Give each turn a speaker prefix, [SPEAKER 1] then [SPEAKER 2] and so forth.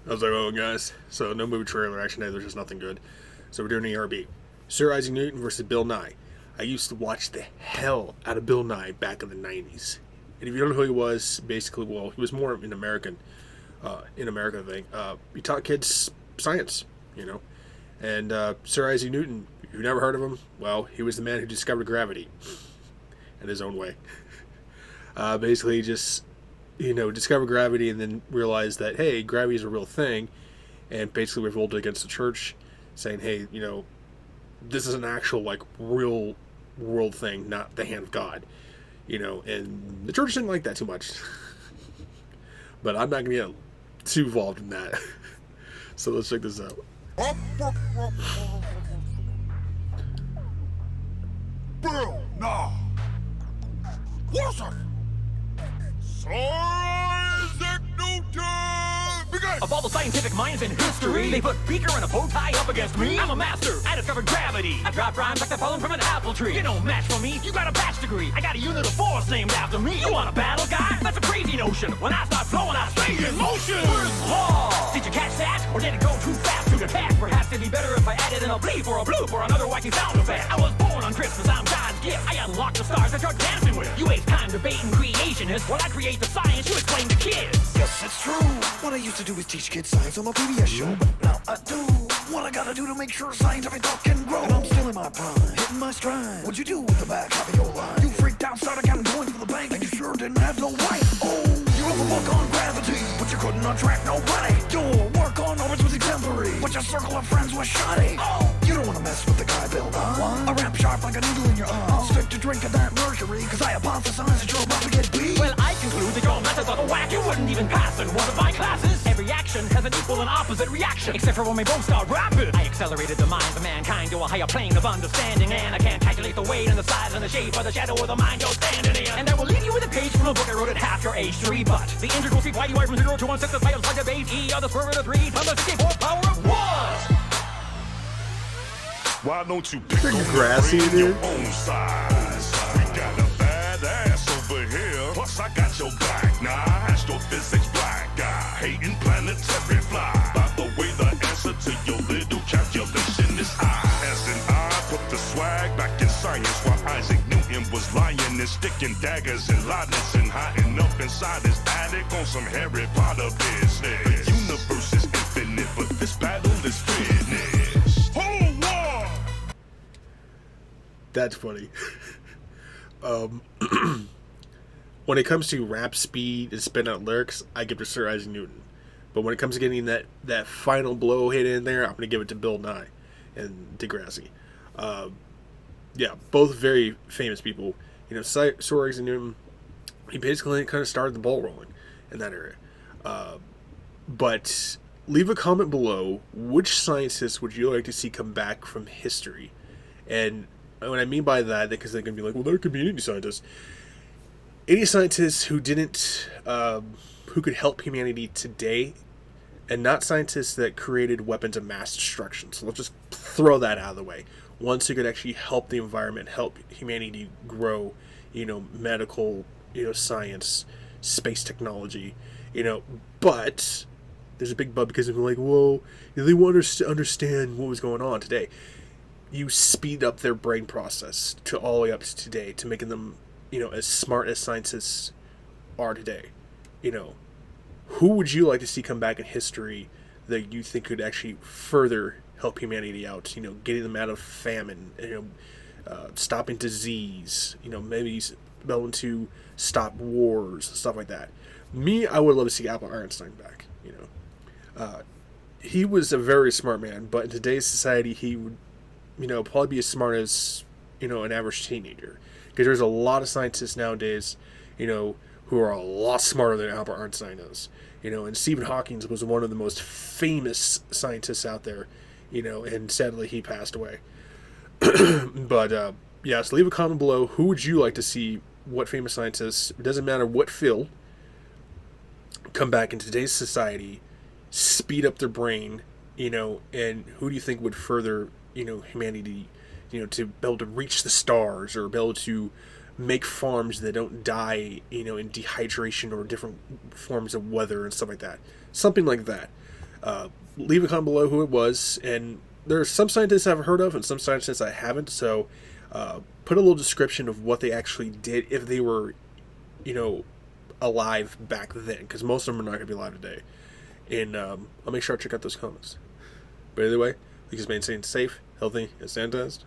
[SPEAKER 1] I was like, oh, guys. So, no movie trailer. Actually, no, there's just nothing good. So, we're doing an ERB. Sir Isaac Newton versus Bill Nye. I used to watch the hell out of Bill Nye back in the 90s. And if you don't know who he was, basically, well, he was more in America, I think. He taught kids science, you know. And Sir Isaac Newton, if you've never heard of him, well, he was the man who discovered gravity in his own way. Basically, just, discovered gravity and then realized that, hey, gravity is a real thing. And basically revolted against the church, saying, hey, this is an actual, real world thing, not the hand of God. And the church didn't like that too much. But I'm not going to get too involved in that. So let's check this out.
[SPEAKER 2] Bill, nah. What's up? Sir Isaac Newton! Begin!
[SPEAKER 3] Of all the scientific minds in history, they put Beaker and a bow tie up against me. I'm a master. I discovered gravity. I drop rhymes like they're falling from an apple tree. You don't match for me. You got a bachelor's degree. I got a unit of force named after me. You want a battle, guy? That's a crazy notion. When I start flowing, I stay in motion. First law. Did you catch that? Or did it go too fast to the catch? Perhaps it'd be better if I added in a bleep or a bloop or another wacky sound effect. I was born on Christmas. I'm God's gift. I unlock the stars that you're dancing with. You waste time debating creationists while I create the science you explain to kids.
[SPEAKER 4] Yes, it's true. What I used to do is teach kids science on my PBS show, but now I do what I gotta do to make sure scientific thought can grow. And I'm still in my prime, hitting my stride. What'd you do with the back half of your line? You freaked out, started counting coins for the bank, and you sure didn't have no right. Oh, you wrote the book on gravity, but you couldn't attract nobody. Your work on orbits was exemplary, but your circle of friends was shoddy. Oh, you don't wanna mess with the guy Bill Nye. A rap sharp like a needle in your arm. I'll stick to drinking that mercury, cause I hypothesize that you're about to get beat.
[SPEAKER 3] Well, I conclude that your methods are the whack. You wouldn't even pass in one of my classes. Every action has an equal and opposite reaction, except for when we both start rapping. I accelerated the minds of mankind to a higher plane of understanding, and I can't calculate the weight and the size and the shape of the shadow of the mind you're standing in. And I will leave you with a page from a book I wrote at half your age to rebut. The integral sequence y from 0 to 1 6 the cycles like a base e of the square root of 3 times the 64 power of 1.
[SPEAKER 2] Why don't you pick
[SPEAKER 1] Pretty
[SPEAKER 2] on
[SPEAKER 1] grassy,
[SPEAKER 2] your
[SPEAKER 1] dude.
[SPEAKER 2] own size? We got a badass over here. Plus I got your back. Nah, astrophysics black guy. Hating planetary fly. By the way, the answer to your little calculation is I. As in I put the swag back in science while Isaac Newton was lying and sticking daggers in Leibniz and hiding up inside his attic on some Harry Potter business. The universe is infinite, but this battle is finished. Whole war!
[SPEAKER 1] That's funny. When it comes to rap speed and spin out lyrics, I give it to Sir Isaac Newton. But when it comes to getting that final blow hit in there, I'm going to give it to Bill Nye and Degrassi. Yeah, both very famous people. Sir Isaac Newton, he basically kind of started the ball rolling in that area. But leave a comment below, which scientists would you like to see come back from history? And what I mean by that, because they can be like, well, there could be any scientist. Any scientists who didn't, who could help humanity today, and not scientists that created weapons of mass destruction. So let's just throw that out of the way. Ones who could actually help the environment, help humanity grow, medical, science, space technology, but there's a big but because they're like, whoa, they want us to understand what was going on today. You speed up their brain process to all the way up to today to making them, as smart as scientists are today. Who would you like to see come back in history that you think could actually further help humanity out? Getting them out of famine, stopping disease, maybe able to stop wars, stuff like that. Me, I would love to see Albert Einstein back. He was a very smart man, but in today's society, he would, probably be as smart as, an average teenager. Because there's a lot of scientists nowadays, who are a lot smarter than Albert Einstein is. And Stephen Hawking was one of the most famous scientists out there, and sadly he passed away. But, yeah, so leave a comment below. Who would you like to see, what famous scientists, it doesn't matter what field, come back in today's society, speed up their brain, and who do you think would further, humanity, to be able to reach the stars or be able to make farms that don't die, in dehydration or different forms of weather and stuff like that. Something like that. Leave a comment below who it was, and there's some scientists I've heard of and some scientists I haven't, so put a little description of what they actually did if they were, alive back then, because most of them are not going to be alive today. And I'll make sure I check out those comments. But either way, please maintain safe, healthy, and sanitized.